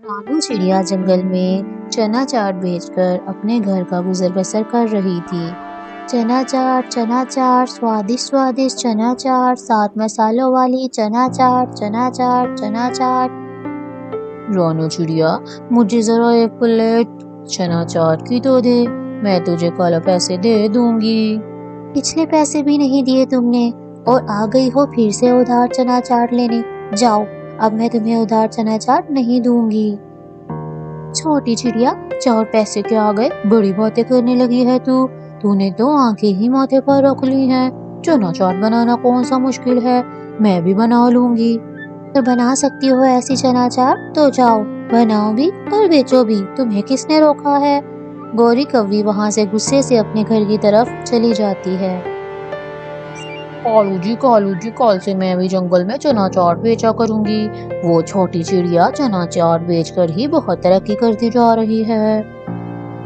रानू चिड़िया जंगल में चना चाट बेचकर अपने घर का गुजर बसर कर रही थी। चना चाट, स्वादिष्ट स्वादिष्ट चना चाट, 7 मसालों वाली चना चाट, चना चाट, चना चाट। रानू चिड़िया, मुझे जरा एक प्लेट चना चाट की तो दे, मैं तुझे कल पैसे दे दूंगी। पिछले पैसे भी नहीं दिए तुमने और आ गई हो फिर से उधार चना चाट लेने। जाओ, अब मैं तुम्हें उधार चना चाट नहीं दूंगी। छोटी चिड़िया, 4 पैसे के आ गए, बड़ी बातें करने लगी है तूने तो आंखें ही माथे पर रख ली हैं। चना चाट बनाना कौन सा मुश्किल है, मैं भी बना लूंगी। तो बना सकती हो ऐसी चना चाट तो जाओ, बनाओ भी और बेचो भी, तुम्हें किसने रोका है। गौरी कौवी वहां से गुस्से से अपने घर की तरफ चली जाती है। कालू जी, कल से मैं भी जंगल में चना चाट बेचा करूंगी। वो छोटी चिड़िया चना चाट बेचकर ही बहुत तरक्की करती जा रही है।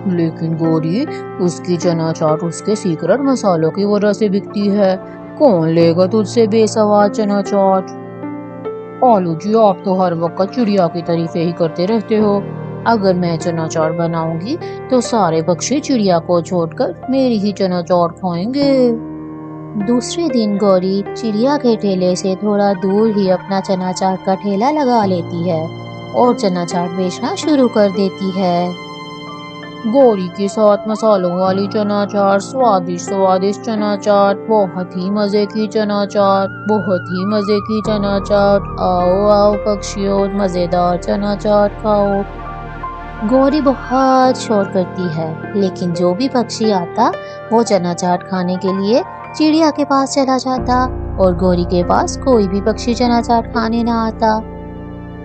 लेकिन गौरी, उसकी चना चाट उसके सीक्रेट मसालों की वजह से बिकती है। कौन लेगा तुझसे बेसवाद चना चाट। कालू जी, आप तो हर वक्त चिड़िया की तारीफें ही करते रहते हो। अगर मैं चना चाट बनाऊंगी तो सारे पक्षी चिड़िया को छोड़कर मेरी ही चना चाट खाएंगे। दूसरे दिन गौरी चिड़िया के ठेले से थोड़ा दूर ही अपना चना चाट का ठेला लगा लेती है और चना चाट बेचना शुरू कर देती है। गौरी के 7 मसालों वाली चना चाट, स्वादिष्ट स्वादिष्ट चना चाट, बहुत ही मजे की चना चाट, बहुत ही मजे की चना चाट, आओ आओ पक्षियों, मजेदार चना चाट खाओ। गौरी बहुत शोर करती है, लेकिन जो भी पक्षी आता वो चना चाट खाने के लिए चिड़िया के पास चला जाता और गौरी के पास कोई भी पक्षी चना चाट खाने ना आता।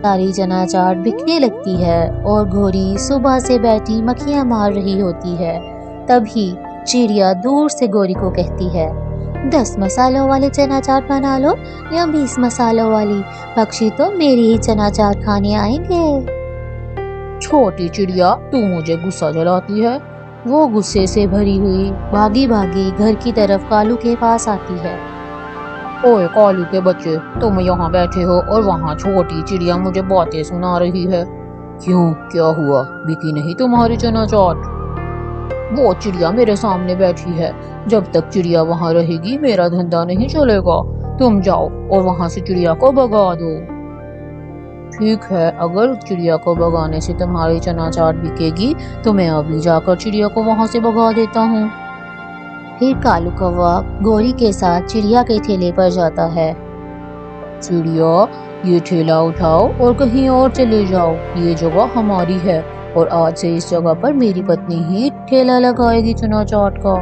सारी चना चाट बिकने लगती है और गौरी सुबह से बैठी मक्खियां मार रही होती है। तभी चिड़िया दूर से गौरी को कहती है, 10 मसालों वाली चना चाट बना लो या 20 मसालों वाली, पक्षी तो मेरी ही चना चाट खाने आएंगे। छोटी चिड़िया, तू मुझे गुस्सा जलाती है। वो गुस्से से भरी हुई भागी भागी घर की तरफ कालू के पास आती है। ओए कालू के बच्चे, तुम यहाँ बैठे हो और वहाँ छोटी चिड़िया मुझे बातें सुना रही है। क्यों, क्या हुआ, बिकी नहीं तुम्हारी चना चाट। वो चिड़िया मेरे सामने बैठी है, जब तक चिड़िया वहाँ रहेगी मेरा धंधा नहीं चलेगा। तुम जाओ और वहाँ से चिड़िया को भगा दो। ठीक है, अगर चिड़िया को भगाने से तुम्हारी चना चाट बिकेगी तो मैं अभी जाकर चिड़िया को वहां से भगा देता हूँ। फिर कालू कौवा गौरी के साथ चिड़िया के ठेले पर जाता है। चिड़िया, ये ठेला उठाओ और कहीं और चले जाओ, ये जगह हमारी है और आज से इस जगह पर मेरी पत्नी ही ठेला लगाएगी चना चाट का।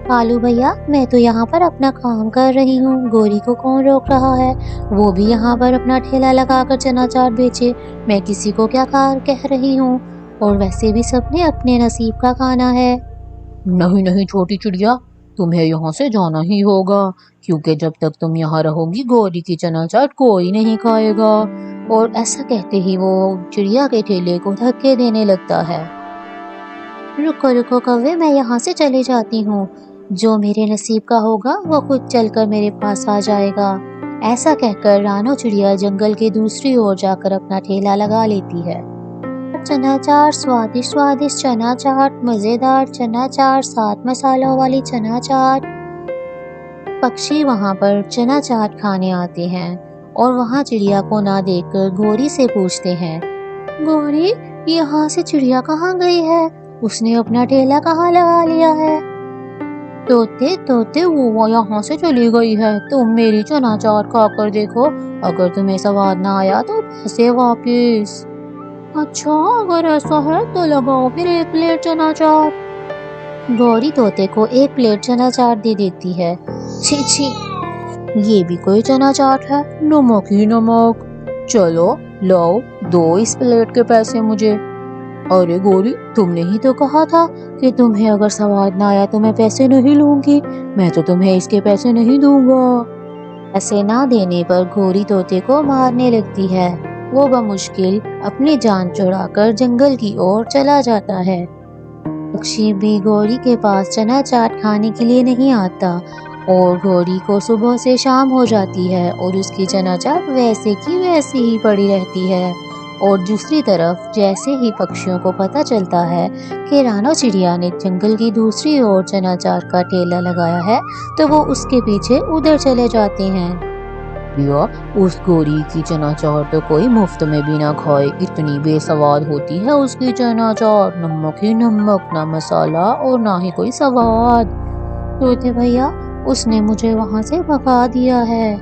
कालू भैया, मैं तो यहाँ पर अपना काम कर रही हूँ, गौरी को कौन रोक रहा है, वो भी यहाँ पर अपना ठेला लगाकर चना चाट बेचे, मैं किसी को क्या कह रही हूँ, और वैसे भी सबने अपने नसीब का खाना है। नहीं नहीं छोटी चिड़िया, तुम्हें यहाँ से जाना ही होगा, क्योंकि जब तक तुम यहाँ रहोगी गौरी की चना चाट कोई नहीं खाएगा। और ऐसा कहते ही वो चिड़िया के ठेले को धक्के देने लगता है। रुको रुको कौवे, मैं यहाँ से चली जाती हूँ, जो मेरे नसीब का होगा वो खुद चलकर मेरे पास आ जाएगा। ऐसा कहकर रानू चिड़िया जंगल के दूसरी ओर जाकर अपना ठेला लगा लेती है। चना चाट, स्वादिष्ट स्वादिष्ट चना चाट, मजेदार चना चाट, 7 मसालों वाली चना चाट। पक्षी वहाँ पर चना चाट खाने आते हैं और वहाँ चिड़िया को ना देखकर गौरी से पूछते हैं, गौरी, यहाँ से चिड़िया कहाँ गई है, उसने अपना ठेला कहाँ लगा लिया है। तोते तोते, वो यहाँ से चली गई है, तुम मेरी चना चाट खा कर देखो, अगर तुम्हें स्वाद ना आया तो पैसे वापिस। अच्छा, अगर ऐसा है तो लगाओ फिर 1 प्लेट चना चाट। गौरी तोते को 1 प्लेट चना चाट दे देती है। छी छी, ये भी कोई चना चाट है, नमक ही नमक। चलो लाओ, दो इस प्लेट के पैसे मुझे। अरे गौरी, तुमने ही तो कहा था कि तुम्हें अगर स्वाद ना आया तो मैं पैसे नहीं लूंगी, मैं तो तुम्हें इसके पैसे नहीं दूंगा। पैसे ना देने पर गौरी तोते को मारने लगती है। वो बमुश्किल अपनी जान छुड़ाकर जंगल की ओर चला जाता है। पक्षी भी गौरी के पास चना चाट खाने के लिए नहीं आता और गौरी को सुबह से शाम हो जाती है और उसकी चना चाट वैसे की वैसी ही पड़ी रहती है اور دوسری طرف جیسے ہی پکشیوں کو پتہ چلتا ہے کہ رانو چڑیا نے جنگل کی دوسری اور چنا چار کا ٹھیلا لگایا ہے تو وہ اس کے پیچھے ادھر چلے جاتے ہیں۔ اس گوری کی چنا چار تو کوئی مفت میں بھی نہ کھائے، اتنی بے سواد ہوتی ہے اس کی چنا چار، نمک ہی نمک، نہ مسالہ اور نہ ہی کوئی سواد۔ طوطے بھیا، اس نے مجھے وہاں سے بھگا دیا ہے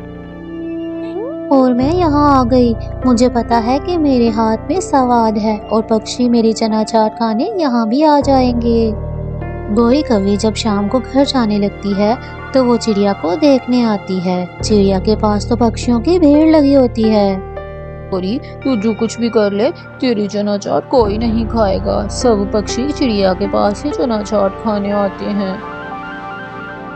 اور میں یہاں آ گئی۔ مجھے پتا ہے کہ میرے ہاتھ میں سواد ہے اور پکشی میری چنا چار کھانے یہاں بھی آ جائیں گے۔ گوری کوی جب شام کو گھر جانے لگتی ہے تو وہ چڑیا کو دیکھنے آتی ہے۔ چڑیا کے پاس تو پکشیوں کی بھیڑ لگی ہوتی ہے۔ گوری، تو جو کچھ بھی کر لے، تیری چنا چار کوئی نہیں کھائے گا، سب پکشی چڑیا کے پاس ہی چنا چار کھانے آتے ہیں۔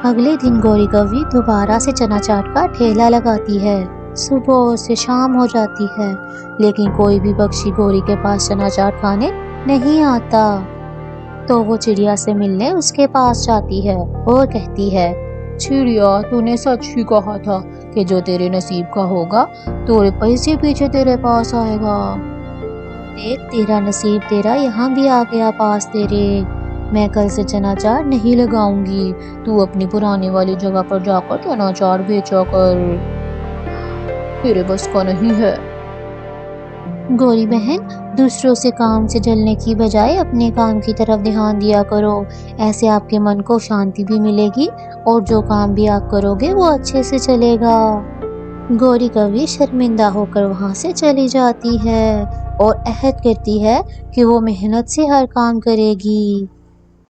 اگلے دن گوری کوی دوبارہ سے چنا چاٹ کا ٹھیلا لگاتی ہے۔ صبح سے شام ہو جاتی ہے لیکن کوئی بھی پکشی گوری کے پاس چنا چاٹ کھانے نہیں آتا۔ تو وہ چڑیا سے ملنے اس کے پاس جاتی ہے اور کہتی ہے، چڑیا، تو نے سچ ہی کہا تھا کہ جو تیرے نصیب کا ہوگا تیرے پیسے پیچھے تیرے پاس آئے گا۔ دیکھ، تیرا نصیب تیرا یہاں بھی آ گیا پاس تیرے۔ میں کل سے چنا چار نہیں لگاؤں گی، تو اپنی پرانی والی جگہ پر جا کر چنا چار بیچا کر، تیرے بس کا نہیں ہے۔ گوری بہن، دوسروں سے کام سے جلنے کی بجائے اپنے کام کی طرف دھیان دیا کرو، ایسے آپ کے من کو شانتی بھی ملے گی اور جو کام بھی آپ کرو گے وہ اچھے سے چلے گا۔ گوری کوی شرمندہ ہو کر وہاں سے چلی جاتی ہے اور عہد کرتی ہے کہ وہ محنت سے ہر کام کرے گی۔